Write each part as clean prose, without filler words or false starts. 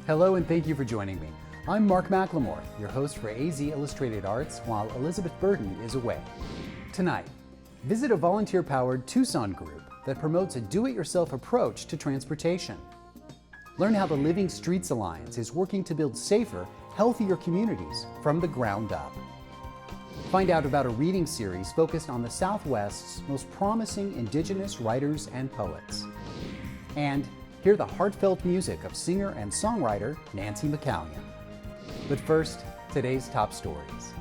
Hello and thank you for joining me. I'm Mark McLemore, your host for AZ Illustrated Arts, while Elizabeth Burden is away. Tonight, visit a volunteer-powered Tucson group that promotes a do-it-yourself approach to transportation. Learn how the Living Streets Alliance is working to build safer, healthier communities from the ground up. Find out about a reading series focused on the Southwest's most promising Indigenous writers and poets. And hear the heartfelt music of singer and songwriter Nancy McCallion. But first, today's top stories.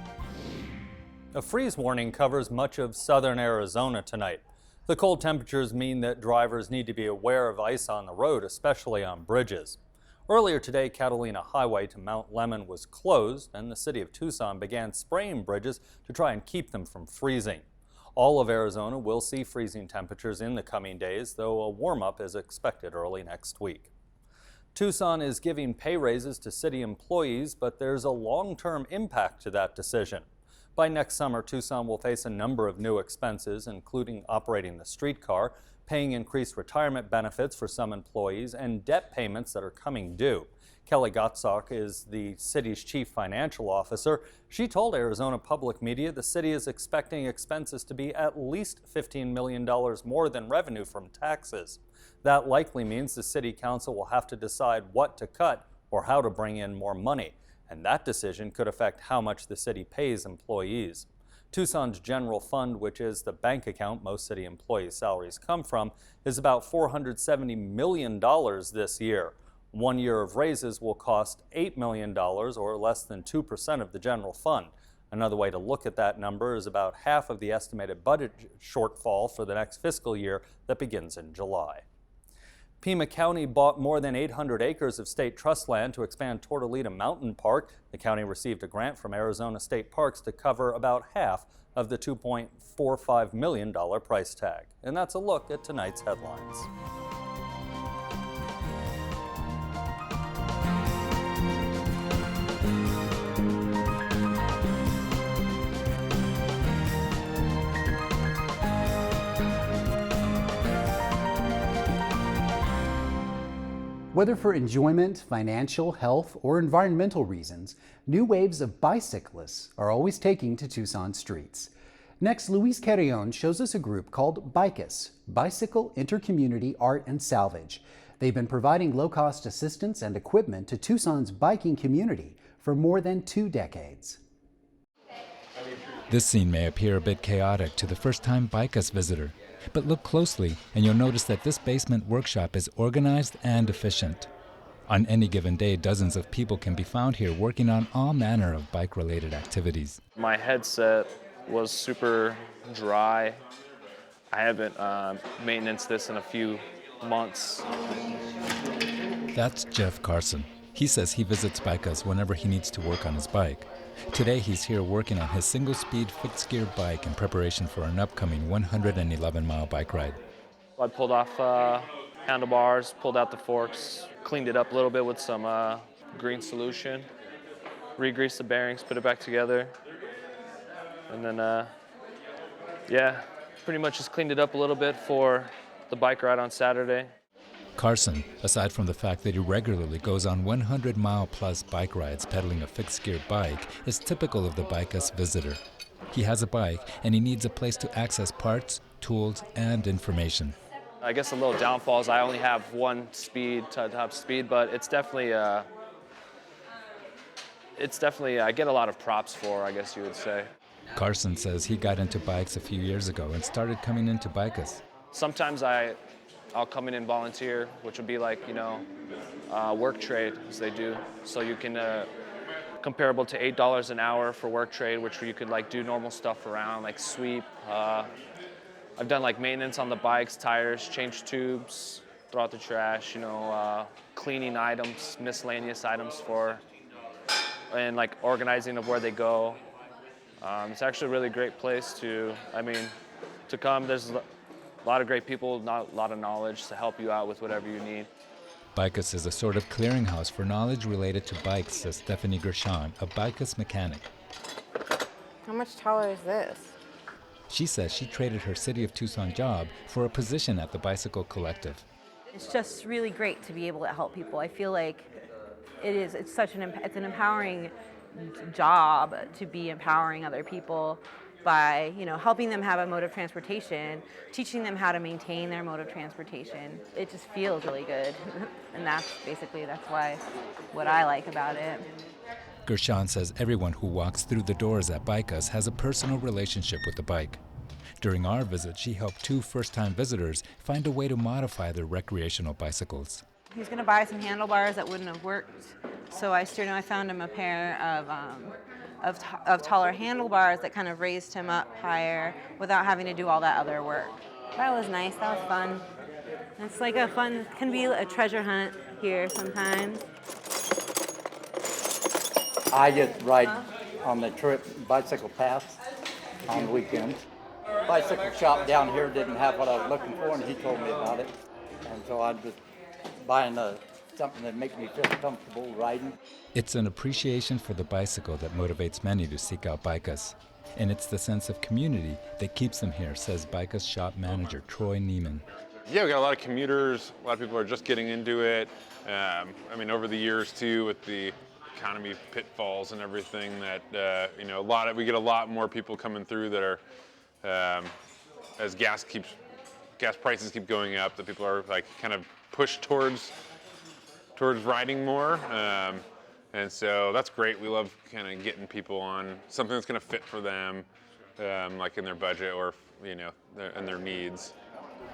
A freeze warning covers much of southern Arizona tonight. The cold temperatures mean that drivers need to be aware of ice on the road, especially on bridges. Earlier today, Catalina Highway to Mount Lemmon was closed, and the city of Tucson began spraying bridges to try and keep them from freezing. All of Arizona will see freezing temperatures in the coming days, though a warm-up is expected early next week. Tucson is giving pay raises to city employees, but there's a long-term impact to that decision. By next summer, Tucson will face a number of new expenses, including operating the streetcar, paying increased retirement benefits for some employees, and debt payments that are coming due. Kelly Walzak is the city's chief financial officer. She told Arizona Public Media the city is expecting expenses to be at least $15 million more than revenue from taxes. That likely means the city council will have to decide what to cut or how to bring in more money, and that decision could affect how much the city pays employees. Tucson's general fund, which is the bank account most city employees' salaries come from, is about $470 million this year. 1 year of raises will cost $8 million, or less than 2% of the general fund. Another way to look at that number is about half of the estimated budget shortfall for the next fiscal year that begins in July. Pima County bought more than 800 acres of state trust land to expand Tortolita Mountain Park. The county received a grant from Arizona State Parks to cover about half of the $2.45 million price tag. And that's a look at tonight's headlines. Whether for enjoyment, financial, health, or environmental reasons, new waves of bicyclists are always taking to Tucson streets. Next, Luis Carrion shows us a group called BICAS, Bicycle Intercommunity Art and Salvage. They've been providing low-cost assistance and equipment to Tucson's biking community for more than 2 decades. This scene may appear a bit chaotic to the first-time BICAS visitor. But look closely and you'll notice that this basement workshop is organized and efficient. On any given day, dozens of people can be found here working on all manner of bike-related activities. My headset was super dry. I haven't maintained this in a few months. That's Jeff Carson. He says he visits BICAS whenever he needs to work on his bike. Today he's here working on his single-speed fixed-gear bike in preparation for an upcoming 111-mile bike ride. I pulled off handlebars, pulled out the forks, cleaned it up a little bit with some green solution, re-greased the bearings, put it back together, and then, pretty much just cleaned it up a little bit for the bike ride on Saturday. Carson, aside from the fact that he regularly goes on 100-mile-plus bike rides pedaling a fixed-gear bike, is typical of the BICAS visitor. He has a bike, and he needs a place to access parts, tools, and information. I guess a little downfall is I only have one top speed, but it's definitely I get a lot of props for, I guess you would say. Carson says he got into bikes a few years ago and started coming into BICAS. Sometimes I'll come in and volunteer, which would be like, work trade, as they do. So you can, comparable to $8 an hour for work trade, which you could do normal stuff around, like sweep. I've done maintenance on the bikes, tires, change tubes, throw out the trash, cleaning items, miscellaneous items and organizing of where they go. It's actually a really great place to come. There's a lot of great people, a lot of knowledge to help you out with whatever you need. BICAS is a sort of clearinghouse for knowledge related to bikes, says Stephanie Gershon, a BICAS mechanic. How much taller is this? She says she traded her City of Tucson job for a position at the Bicycle Collective. It's just really great to be able to help people. I feel like it's such it's an empowering job to be empowering other people by, helping them have a mode of transportation, teaching them how to maintain their mode of transportation. It just feels really good. And that's why what I like about it. Gershon says everyone who walks through the doors at BICAS has a personal relationship with the bike. During our visit, she helped 2 first-time visitors find a way to modify their recreational bicycles. He's going to buy some handlebars that wouldn't have worked, so I found him a pair of taller handlebars that kind of raised him up higher without having to do all that other work. That was nice. That was fun. It's like can be a treasure hunt here sometimes. I just ride on the bicycle paths on the weekends. Bicycle shop down here didn't have what I was looking for, and he told me about it. And so I'm just buying something that makes me feel comfortable riding. It's an appreciation for the bicycle that motivates many to seek out BICAS. And it's the sense of community that keeps them here, says BICAS shop manager Troy Neiman. Yeah, we got a lot of commuters. A lot of people are just getting into it. Over the years too, with the economy pitfalls and everything, that we get a lot more people coming through that are, as gas prices keep going up, that people are like kind of pushed towards riding more. And so that's great. We love kind of getting people on something that's going to fit for them, like in their budget or and their needs.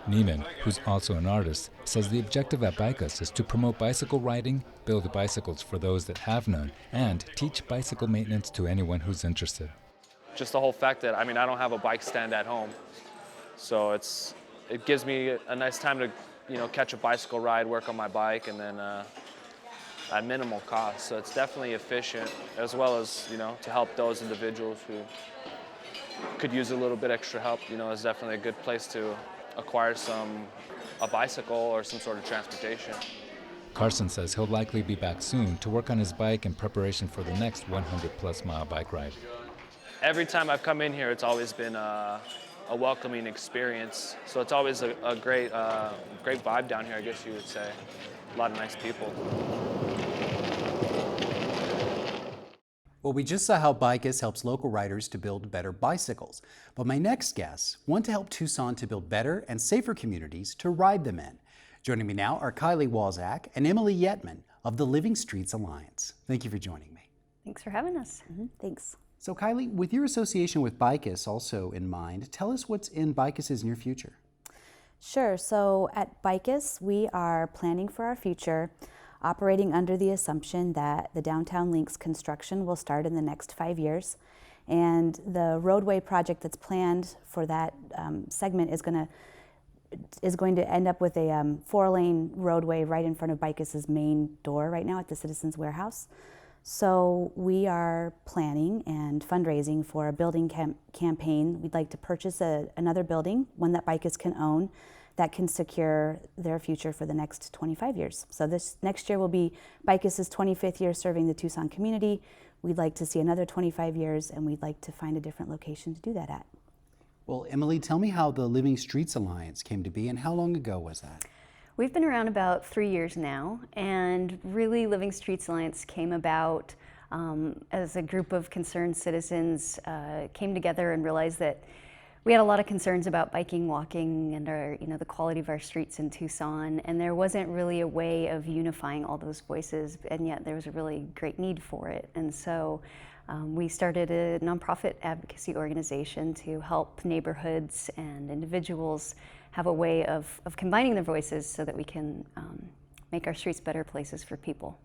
Neiman, who's also an artist, says the objective at BICAS is to promote bicycle riding, build bicycles for those that have none, and teach bicycle maintenance to anyone who's interested. Just the whole fact that, I don't have a bike stand at home. So it gives me a nice time to, catch a bicycle ride, work on my bike, and then at minimal cost. So it's definitely efficient, as well as, to help those individuals who could use a little bit extra help. It's definitely a good place to acquire a bicycle or some sort of transportation. Carson says he'll likely be back soon to work on his bike in preparation for the next 100-plus mile bike ride. Every time I've come in here, it's always been a welcoming experience. So it's always a great vibe down here, I guess you would say. A lot of nice people. Well, we just saw how BICAS helps local riders to build better bicycles. But my next guests want to help Tucson to build better and safer communities to ride them in. Joining me now are Kylie Walzak and Emily Yetman of the Living Streets Alliance. Thank you for joining me. Thanks for having us. Thanks. So Kylie, with your association with BICAS also in mind, tell us what's in BICAS's near future. Sure. So at BICAS, we are planning for our future, operating under the assumption that the Downtown Links construction will start in the next 5 years. And the roadway project that's planned for that segment is going to end up with a 4-lane roadway right in front of BICAS's main door right now at the Citizens Warehouse. So we are planning and fundraising for a building campaign. We'd like to purchase another building, one that BICAS can own, that can secure their future for the next 25 years. So this next year will be BICAS's 25th year serving the Tucson community. We'd like to see another 25 years, and we'd like to find a different location to do that at. Well, Emily, tell me how the Living Streets Alliance came to be and how long ago was that? We've been around about 3 years now, and really Living Streets Alliance came about as a group of concerned citizens came together and realized that we had a lot of concerns about biking, walking, and the quality of our streets in Tucson, and there wasn't really a way of unifying all those voices, and yet there was a really great need for it. And so we started a nonprofit advocacy organization to help neighborhoods and individuals have a way of combining their voices so that we can make our streets better places for people.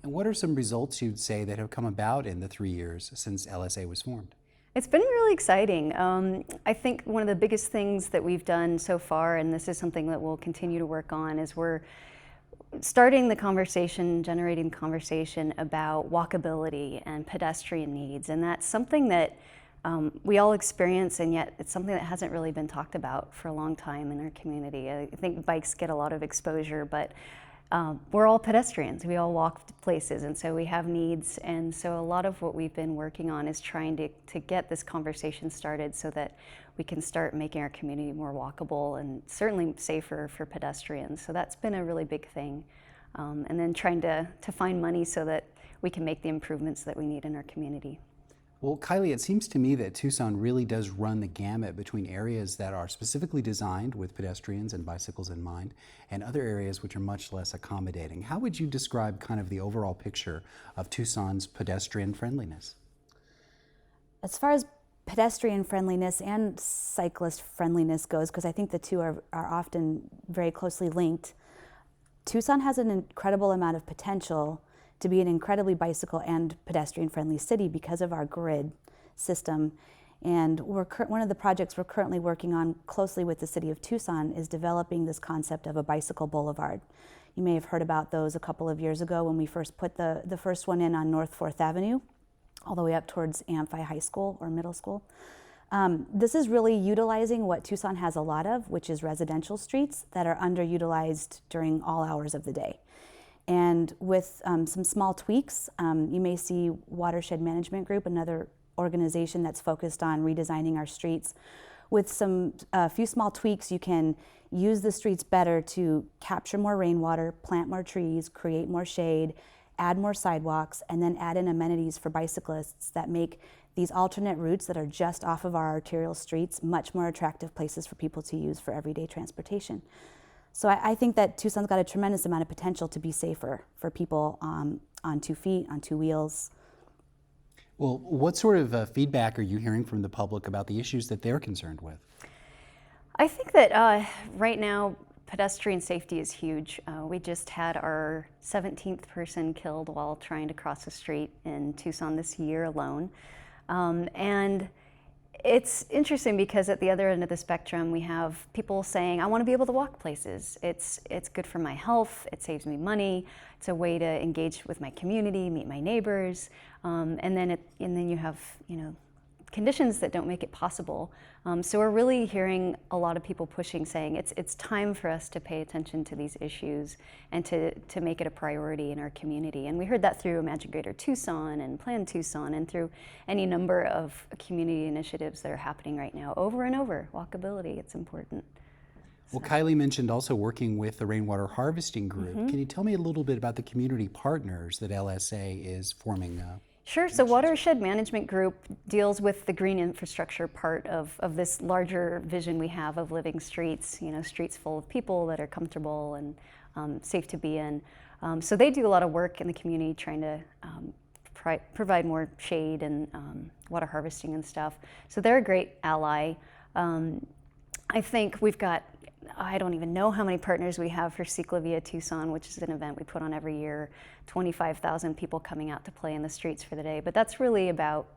And what are some results you'd say that have come about in the 3 years since LSA was formed? It's been really exciting. I think one of the biggest things that we've done so far, and this is something that we'll continue to work on, is we're starting the conversation, generating conversation about walkability and pedestrian needs. And that's something that we all experience, and yet it's something that hasn't really been talked about for a long time in our community. I think bikes get a lot of exposure, but we're all pedestrians. We all walk places, and so we have needs. And so a lot of what we've been working on is trying to get this conversation started so that we can start making our community more walkable and certainly safer for pedestrians. So that's been a really big thing. and then trying to find money so that we can make the improvements that we need in our community. Well, Kylie, it seems to me that Tucson really does run the gamut between areas that are specifically designed with pedestrians and bicycles in mind and other areas which are much less accommodating. How would you describe kind of the overall picture of Tucson's pedestrian friendliness? As far as pedestrian friendliness and cyclist friendliness goes, because I think the two are often very closely linked, Tucson has an incredible amount of potential to be an incredibly bicycle and pedestrian friendly city because of our grid system. And one of the projects we're currently working on closely with the city of Tucson is developing this concept of a bicycle boulevard. You may have heard about those a couple of years ago when we first put the first one in on North 4th Avenue, all the way up towards Amphi High School or middle school. This is really utilizing what Tucson has a lot of, which is residential streets that are underutilized during all hours of the day. And with some small tweaks, you may see Watershed Management Group, another organization that's focused on redesigning our streets. With a few small tweaks, you can use the streets better to capture more rainwater, plant more trees, create more shade, add more sidewalks, and then add in amenities for bicyclists that make these alternate routes that are just off of our arterial streets much more attractive places for people to use for everyday transportation. So I think that Tucson's got a tremendous amount of potential to be safer for people on 2 feet, on 2 wheels. Well, what sort of feedback are you hearing from the public about the issues that they're concerned with? I think that right now, pedestrian safety is huge. We just had our 17th person killed while trying to cross the street in Tucson this year alone. And it's interesting because at the other end of the spectrum, we have people saying, I want to be able to walk places. It's good for my health, it saves me money, it's a way to engage with my community, meet my neighbors, and then you have, conditions that don't make it possible. So we're really hearing a lot of people pushing, saying it's time for us to pay attention to these issues and to make it a priority in our community. And we heard that through Imagine Greater Tucson and Plan Tucson and through any number of community initiatives that are happening right now over and over. Walkability, it's important. Well, Kylie mentioned also working with the Rainwater Harvesting Group. Can you tell me a little bit about the community partners that LSA is forming? Sure. So Watershed Management Group deals with the green infrastructure part of this larger vision we have of living streets, streets full of people that are comfortable and safe to be in. So they do a lot of work in the community trying to provide more shade and water harvesting and stuff. So they're a great ally. I think we've got, I don't even know how many partners we have for Ciclavia Tucson, which is an event we put on every year, 25,000 people coming out to play in the streets for the day. But that's really about,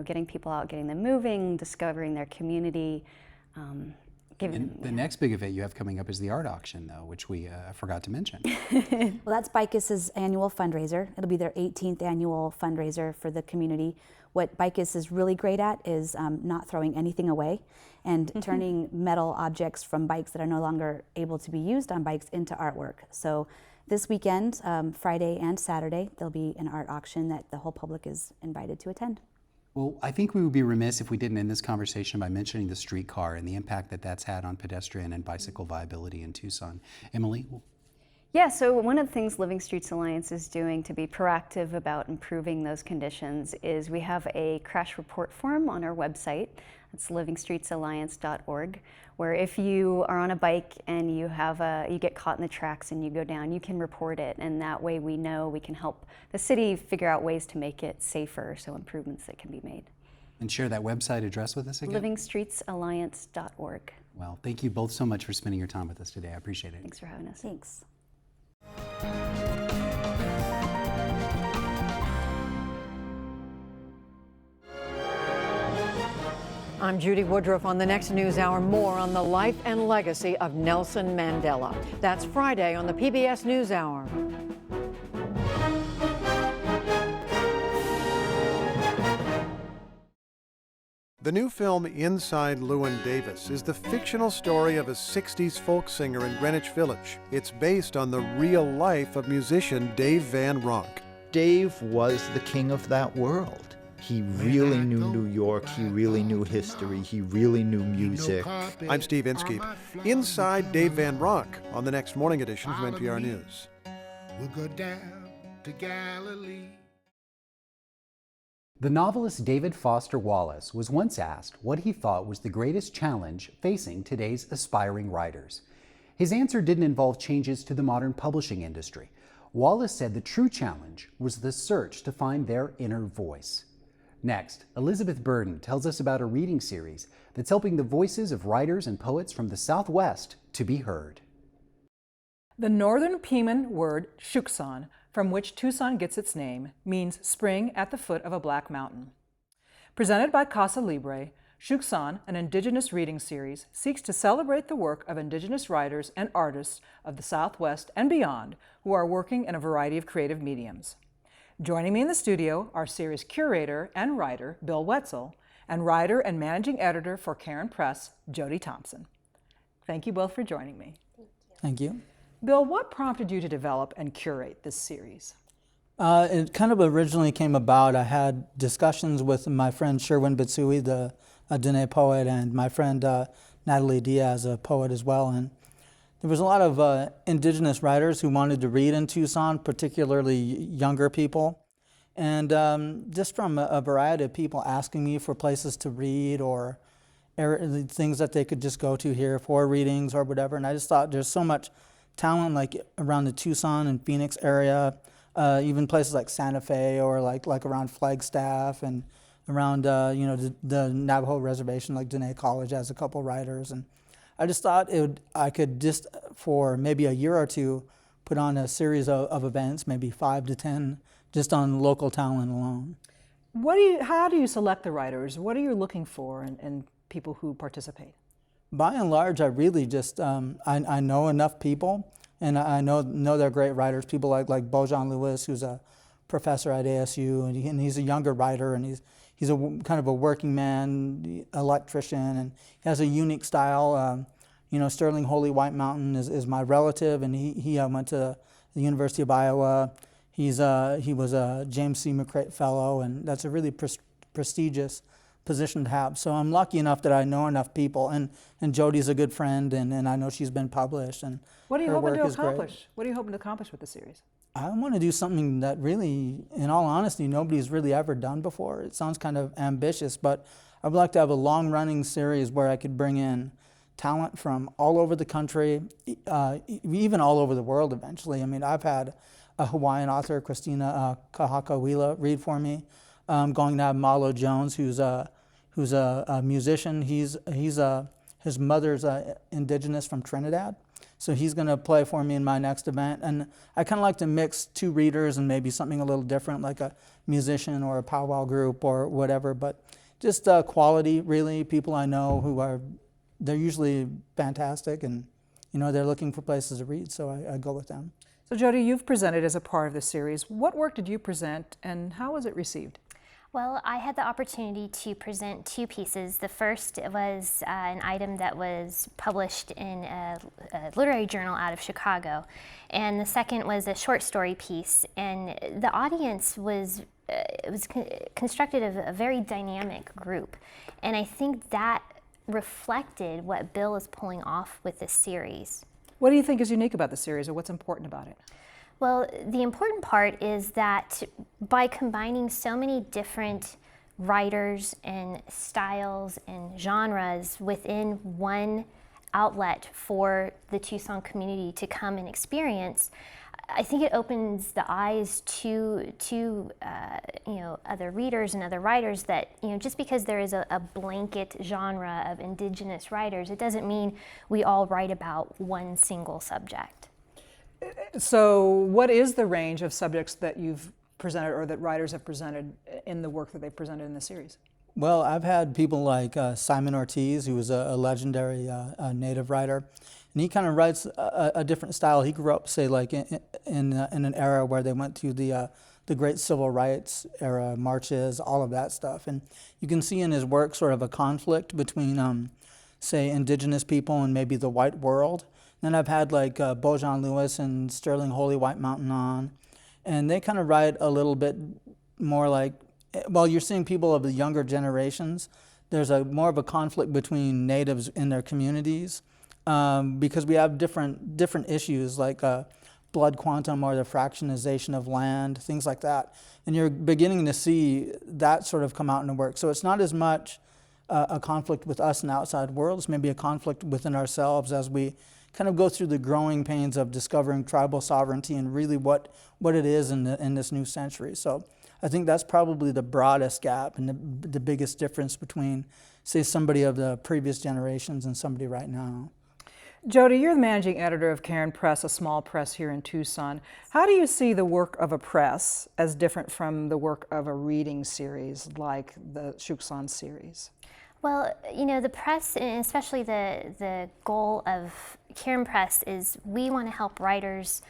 getting people out, getting them moving, discovering their community. The next big event you have coming up is the art auction, though, which we forgot to mention. Well, that's BICAS' annual fundraiser. It'll be their 18th annual fundraiser for the community. What BICAS is really great at is not throwing anything away and turning metal objects from bikes that are no longer able to be used on bikes into artwork. So this weekend, Friday and Saturday, there'll be an art auction that the whole public is invited to attend. Well, I think we would be remiss if we didn't end this conversation by mentioning the streetcar and the impact that that's had on pedestrian and bicycle viability in Tucson. Emily? Yeah, so one of the things Living Streets Alliance is doing to be proactive about improving those conditions is we have a crash report form on our website. It's livingstreetsalliance.org, where if you are on a bike and you get caught in the tracks and you go down, you can report it, and that way we know we can help the city figure out ways to make it safer, so improvements that can be made. And share that website address with us again? livingstreetsalliance.org. Well, thank you both so much for spending your time with us today. I appreciate it. Thanks for having us. Thanks. I'm Judy Woodruff. On the next News Hour, more on the life and legacy of Nelson Mandela. That's Friday on the PBS NewsHour. The new film Inside Llewyn Davis is the fictional story of a 60s folk singer in Greenwich Village. It's based on the real life of musician Dave Van Ronk. Dave was the king of that world. He really knew New York, he really knew history, he really knew music. I'm Steve Inskeep. Inside Dave Van Ronk on the next morning edition from NPR News. We'll go down to Galilee. The novelist David Foster Wallace was once asked what he thought was the greatest challenge facing today's aspiring writers. His answer didn't involve changes to the modern publishing industry. Wallace said the true challenge was the search to find their inner voice. Next, Elizabeth Burden tells us about a reading series that's helping the voices of writers and poets from the Southwest to be heard. The northern Pima word Shukan, from which Tucson gets its name, means spring at the foot of a black mountain. Presented by Casa Libre, Judson, an Indigenous reading series, seeks to celebrate the work of Indigenous writers and artists of the Southwest and beyond who are working in a variety of creative mediums. Joining me in the studio are series curator and writer Bill Wetzel and writer and managing editor for Cairn Press, Jody Thompson. Thank you both for joining me. Thank you. Bill, what prompted you to develop and curate this series? It kind of originally came about. I had discussions with my friend Sherwin Bitsui, the Dene poet, and my friend Natalie Diaz, a poet as well. And there was a lot of Indigenous writers who wanted to read in Tucson, particularly younger people. And just from a variety of people asking me for places to read or things that they could just go to here for readings or whatever. And I just thought there's so much talent like around the Tucson and Phoenix area, even places like Santa Fe or like around Flagstaff and around the Navajo reservation, like Dene College has a couple writers. And I just thought I could just for maybe a year or two put on a series of events, maybe 5 to 10, just on local talent alone. How do you select the writers? What are you looking for in people who participate? By and large, I really just, I know enough people, and I know they're great writers. People like Bojan Lewis, who's a professor at ASU, and he's a younger writer, and he's a kind of a working man, electrician, and he has a unique style. Sterling Holy White Mountain is my relative, and he went to the University of Iowa. He was a James C. McCreight Fellow, and that's a really prestigious position to have. So I'm lucky enough that I know enough people, and Jody's a good friend, and I know she's been published, and what are you her hoping work to is great. accomplish? What are you hoping to accomplish with the series? I want to do something that really, in all honesty, nobody's really ever done before. It sounds kind of ambitious, but I'd like to have a long-running series where I could bring in talent from all over the country, even all over the world eventually. I mean, I've had a Hawaiian author, Christina Kahakawila, read for me. I'm going to have Malo Jones, who's a musician. His mother's Indigenous from Trinidad, so he's going to play for me in my next event. And I kind of like to mix two readers and maybe something a little different, like a musician or a powwow group or whatever. But just quality, really, people I know they're usually fantastic, and they're looking for places to read, so I go with them. So Jody, you've presented as a part of the series. What work did you present, and how was it received? Well, I had the opportunity to present 2 pieces. The first was an item that was published in a literary journal out of Chicago, and the second was a short story piece. And the audience was constructed of a very dynamic group, and I think that reflected what Bill is pulling off with this series. What do you think is unique about the series, or what's important about it? Well, the important part is that by combining so many different writers and styles and genres within one outlet for the Tucson community to come and experience, I think it opens the eyes to other readers and other writers that, just because there is a blanket genre of Indigenous writers, it doesn't mean we all write about one single subject. So what is the range of subjects that you've presented or that writers have presented in the work that they've presented in the series? Well, I've had people like Simon Ortiz, who was a legendary Native writer, and he kind of writes a different style. He grew up, say, like in an era where they went through the great civil rights era, marches, all of that stuff. And you can see in his work sort of a conflict between, say, Indigenous people and maybe the white world. Then I've had like Bojan Lewis and Sterling Holy White Mountain on, and they kind of write a little bit more like, well, you're seeing people of the younger generations. There's more of a conflict between natives in their communities because we have different issues. Like blood quantum or the fractionization of land, things like that. And you're beginning to see that sort of come out in the work. So it's not as much a conflict with us and the outside world, it's maybe a conflict within ourselves as we kind of go through the growing pains of discovering tribal sovereignty and really what it is in this new century. So I think that's probably the broadest gap and the biggest difference between, say, somebody of the previous generations and somebody right now. Jody, you're the managing editor of Cairn Press, a small press here in Tucson. How do you see the work of a press as different from the work of a reading series like the Stjukshon series? Well, you know, the press, and especially the goal of Cairn Press, is we want to help writers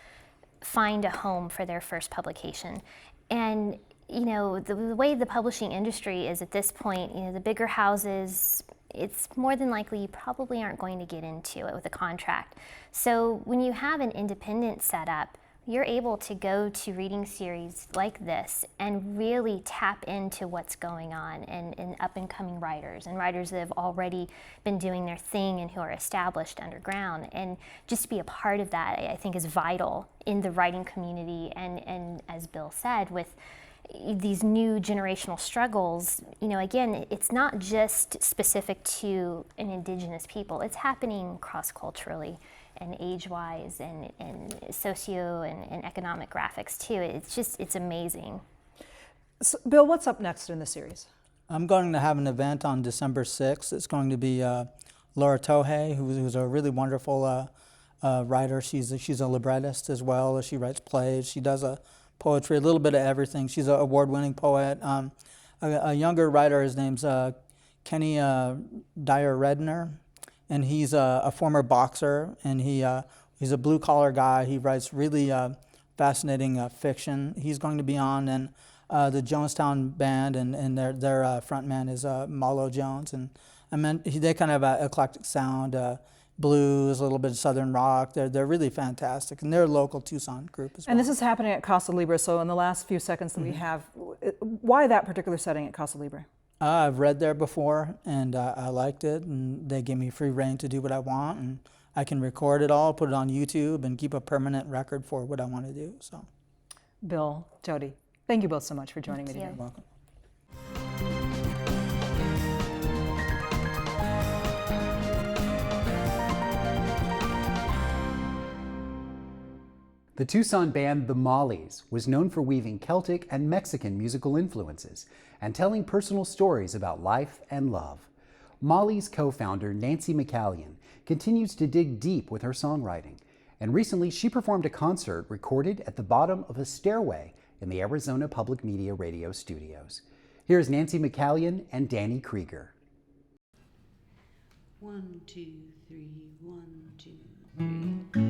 find a home for their first publication. And, you know, the way the publishing industry is at this point, you know, the bigger houses, it's more than likely you probably aren't going to get into it with a contract. So when you have an independent setup, you're able to go to reading series like this and really tap into what's going on in up-and-coming writers and writers that have already been doing their thing and who are established underground. And just to be a part of that, I think, is vital in the writing community. And as Bill said, with these new generational struggles, you know, again, it's not just specific to an indigenous people. It's happening cross-culturally and age-wise and socio and economic graphics too. It's amazing. So, Bill, what's up next in the series? I'm going to have an event on December 6th. It's going to be Laura Tohei, who's a really wonderful writer. She's a librettist as well. She writes plays. She does poetry, a little bit of everything. She's an award-winning poet. A younger writer, his name's Kenny Dyer-Redner, and he's a former boxer, and he's a blue-collar guy. He writes really fascinating fiction. He's going to be on, and the Jonestown Band, and their front man is Malo Jones, and they kind of have an eclectic sound, blues, a little bit of southern rock. They're really fantastic, and they're a local Tucson group as well. And this is happening at Casa Libre, so in the last few seconds that we have, why that particular setting at Casa Libre? I've read there before, and I liked it, and they gave me free reign to do what I want, and I can record it all, put it on YouTube, and keep a permanent record for what I want to do. So, Bill, Jody, thank you both so much for joining me today. You're welcome. The Tucson band The Mollies was known for weaving Celtic and Mexican musical influences and telling personal stories about life and love. Mollies co-founder Nancy McCallion continues to dig deep with her songwriting, and recently she performed a concert recorded at the bottom of a stairway in the Arizona Public Media Radio studios. Here's Nancy McCallion and Danny Krieger. 1, 2, 3, 1, 2, 3.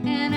And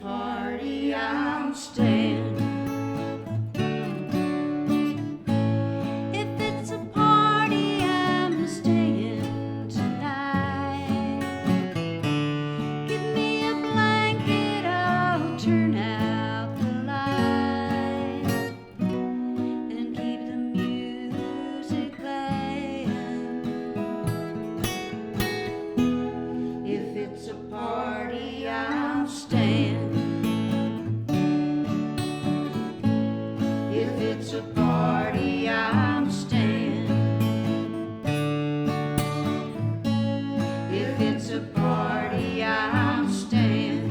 party, I'm staying. If it's a party, I'm staying tonight. Give me a blanket, I'll turn out the light and keep the music playing. If it's a party, I'm staying. If it's a party, I'm staying. If it's a party, I'm staying.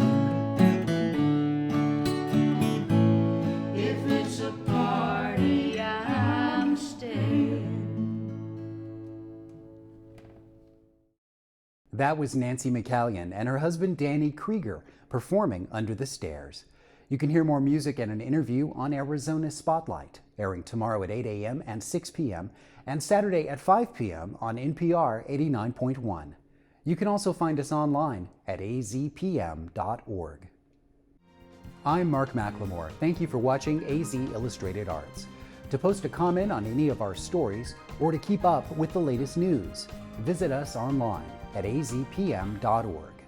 If it's a party, I'm staying. That was Nancy McCallion and her husband Danny Krieger performing Under the Stairs. You can hear more music and an interview on Arizona Spotlight, airing tomorrow at 8 a.m. and 6 p.m. and Saturday at 5 p.m. on NPR 89.1. You can also find us online at azpm.org. I'm Mark McLemore. Thank you for watching AZ Illustrated Arts. To post a comment on any of our stories or to keep up with the latest news, visit us online at azpm.org.